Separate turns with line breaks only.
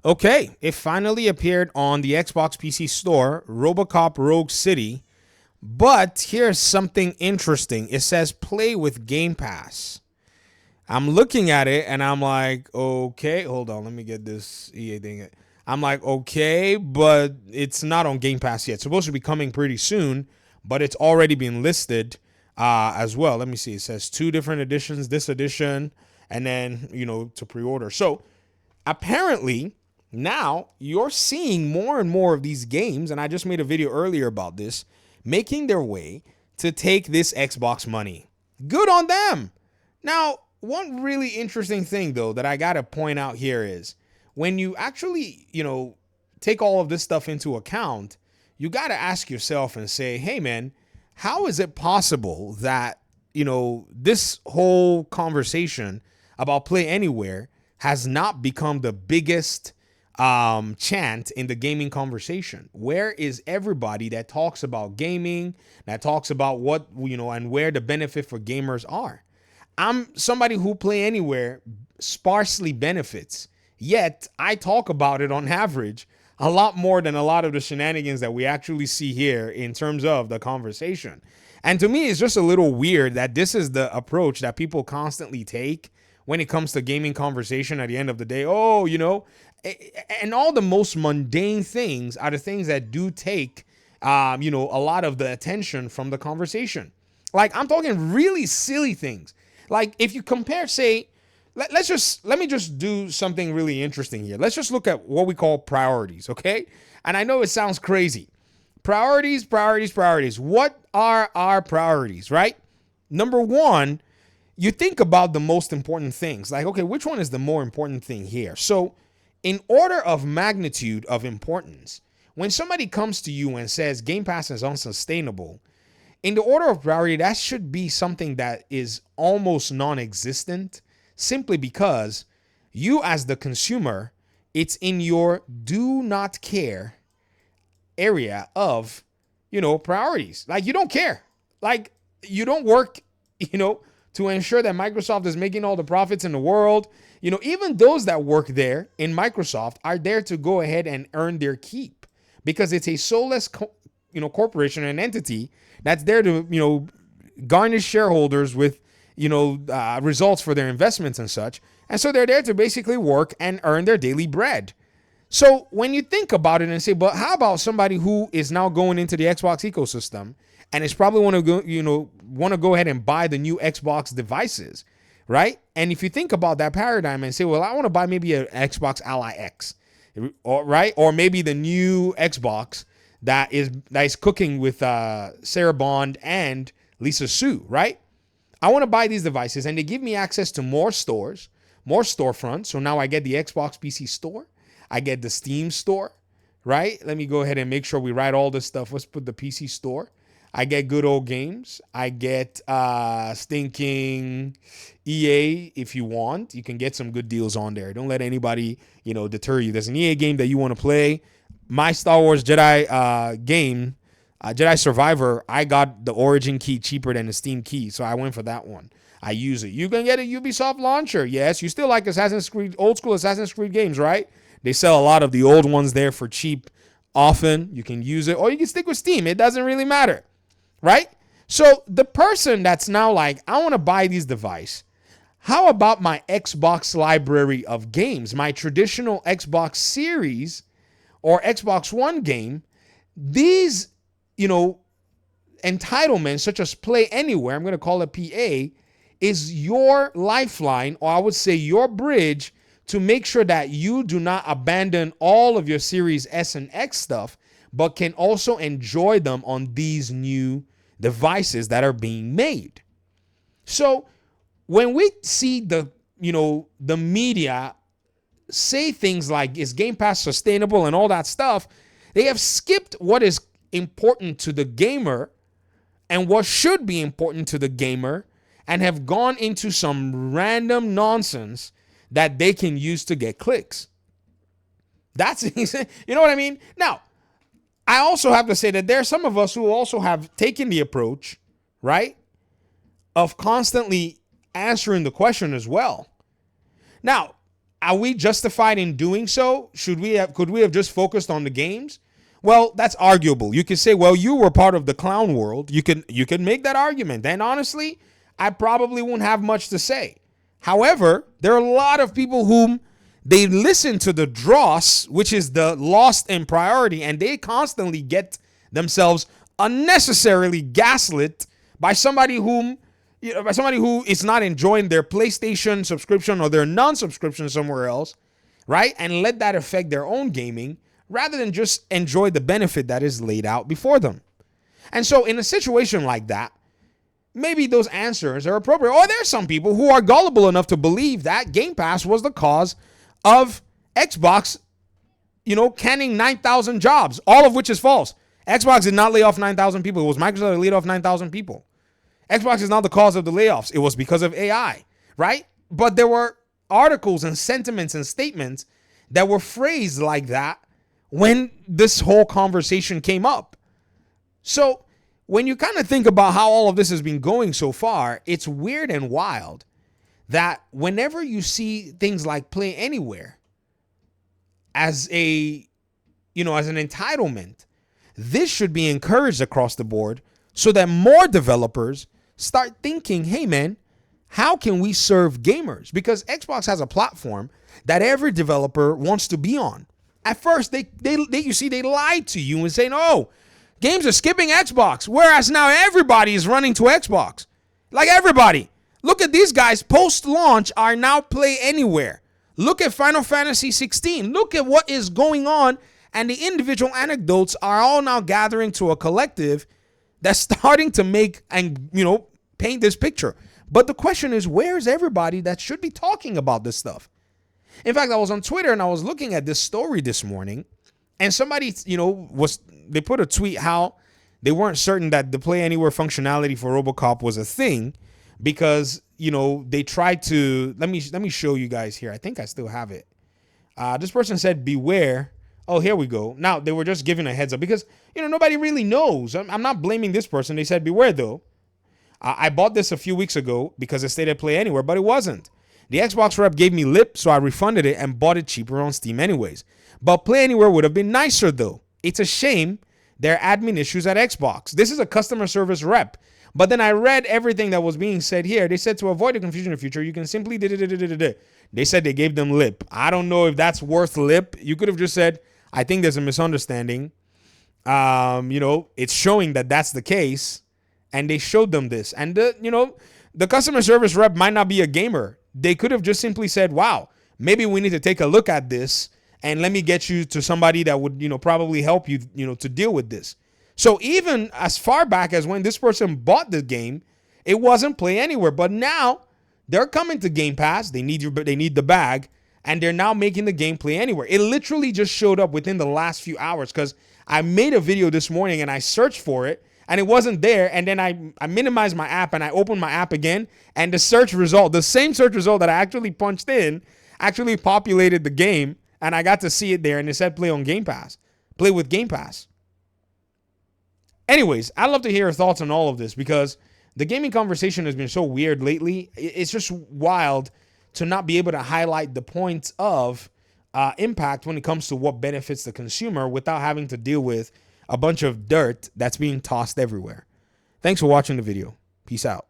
Okay, it finally appeared on the Xbox PC store, Robocop Rogue City. But here's something interesting. It says play with Game Pass. I'm looking at it and I'm like, okay, hold on, let me get this EA thing. I'm like, okay, but it's not on Game Pass yet. It's supposed to be coming pretty soon, but it's already been listed as well. Let me see. It says two different editions, this edition, and then, to pre-order. So apparently now you're seeing more and more of these games, and I just made a video earlier about this, making their way to take this Xbox money. Good on them. Now, one really interesting thing though that I got to point out here is when you actually, take all of this stuff into account, you got to ask yourself and say, hey man, how is it possible that, this whole conversation about Play Anywhere has not become the biggest chant in the gaming conversation? Where is everybody that talks about gaming, that talks about what, and where the benefit for gamers are? I'm somebody who Play Anywhere sparsely benefits, yet I talk about it on average a lot more than a lot of the shenanigans that we actually see here in terms of the conversation. And to me, it's just a little weird that this is the approach that people constantly take when it comes to gaming conversation at the end of the day. Oh, and all the most mundane things are the things that do take, a lot of the attention from the conversation. Like, I'm talking really silly things. Like, if you compare, say, let me just do something really interesting here. Let's just look at what we call priorities, okay? And I know it sounds crazy. Priorities. What are our priorities, right? Number one, you think about the most important things. Like, okay, which one is the more important thing here? So, in order of magnitude of importance, when somebody comes to you and says Game Pass is unsustainable, in the order of priority, that should be something that is almost non-existent, simply because you as the consumer, it's in your do not care area of, priorities. Like, you don't care. Like, you don't work, to ensure that Microsoft is making all the profits in the world. Even those that work there in Microsoft are there to go ahead and earn their keep, because it's a soulless, corporation and entity that's there to, garnish shareholders with, results for their investments and such. And so they're there to basically work and earn their daily bread. So when you think about it and say, but how about somebody who is now going into the Xbox ecosystem and is probably want to go ahead and buy the new Xbox devices, right? And if you think about that paradigm and say, well, I want to buy maybe an Xbox Ally X, right? Or maybe the new Xbox that is cooking with Sarah Bond and Lisa Su, right? I want to buy these devices and they give me access to more stores, more storefronts. So now I get the Xbox PC store. I get the Steam store, right? Let me go ahead and make sure we write all this stuff. Let's put the PC store. I get good old games. I get stinking EA if you want. You can get some good deals on there. Don't let anybody, deter you. There's an EA game that you want to play. My Star Wars Jedi game, Jedi Survivor, I got the Origin key cheaper than the Steam key, so I went for that one. I use it. You can get a Ubisoft launcher. Yes, you still like Assassin's Creed, old school Assassin's Creed games, right? They sell a lot of the old ones there for cheap often. You can use it, or you can stick with Steam. It doesn't really matter, right? So the person that's now like, I want to buy these devices. How about my Xbox library of games, my traditional Xbox series or Xbox One game? These, entitlements such as Play Anywhere, I'm going to call it PA, is your lifeline, or I would say your bridge, to make sure that you do not abandon all of your Series S and X stuff, but can also enjoy them on these new devices that are being made. So when we see the media say things like, is Game Pass sustainable and all that stuff, they have skipped what is important to the gamer and what should be important to the gamer, and have gone into some random nonsense that they can use to get clicks. That's, you know what I mean? Now, I also have to say that there are some of us who also have taken the approach, right, of constantly answering the question as well. Now, Are we justified in doing so? Could we have just focused on the games? Well, that's arguable. You could say, well, you were part of the clown world. You can make that argument. And honestly, I probably won't have much to say. However, there are a lot of people whom they listen to the dross, which is the lost in priority, and they constantly get themselves unnecessarily gaslit by somebody who is not enjoying their PlayStation subscription or their non-subscription somewhere else, right? And let that affect their own gaming rather than just enjoy the benefit that is laid out before them. And so in a situation like that, maybe those answers are appropriate. Or there's some people who are gullible enough to believe that Game Pass was the cause of Xbox, canning 9,000 jobs, all of which is false. Xbox did not lay off 9,000 people. It was Microsoft that laid off 9,000 people. Xbox is not the cause of the layoffs. It was because of AI, right? But there were articles and sentiments and statements that were phrased like that when this whole conversation came up. So when you kind of think about how all of this has been going so far, it's weird and wild that whenever you see things like Play Anywhere as an entitlement, this should be encouraged across the board so that more developers start thinking, hey man, how can we serve gamers? Because Xbox has a platform that every developer wants to be on. At first, they lied to you and say, no, games are skipping Xbox, whereas now everybody is running to Xbox. Like everybody. Look at these guys post-launch are now Play Anywhere. Look at Final Fantasy 16. Look at what is going on, and the individual anecdotes are all now gathering to a collective that's starting to make and, paint this picture. But the question is, where's everybody that should be talking about this stuff? In fact, I was on Twitter and I was looking at this story this morning, and somebody, they put a tweet how they weren't certain that the Play Anywhere functionality for Robocop was a thing because, they tried to, let me show you guys here. I think I still have it. This person said, beware. Oh, here we go. Now, they were just giving a heads up because, nobody really knows. I'm not blaming this person. They said, beware, though. I bought this a few weeks ago because it stated Play Anywhere, but it wasn't. The Xbox rep gave me lip, so I refunded it and bought it cheaper on Steam anyways. But Play Anywhere would have been nicer, though. It's a shame there are admin issues at Xbox. This is a customer service rep. But then I read everything that was being said here. They said to avoid the confusion in the future, you can simply... They said they gave them lip. I don't know if that's worth lip. You could have just said, I think there's a misunderstanding. It's showing that that's the case. And they showed them this. And, the customer service rep might not be a gamer. They could have just simply said, wow, maybe we need to take a look at this. And let me get you to somebody that would, probably help you, to deal with this. So even as far back as when this person bought the game, it wasn't Play Anywhere. But now they're coming to Game Pass. They need the bag. And they're now making the game Play Anywhere. It literally just showed up within the last few hours because I made a video this morning and I searched for it. And it wasn't there. And then I minimized my app and I opened my app again. And the search result, the same search result that I actually punched in, actually populated the game. And I got to see it there. And it said play on Game Pass. Play with Game Pass. Anyways, I'd love to hear your thoughts on all of this because the gaming conversation has been so weird lately. It's just wild to not be able to highlight the points of impact when it comes to what benefits the consumer without having to deal with a bunch of dirt that's being tossed everywhere. Thanks for watching the video. Peace out.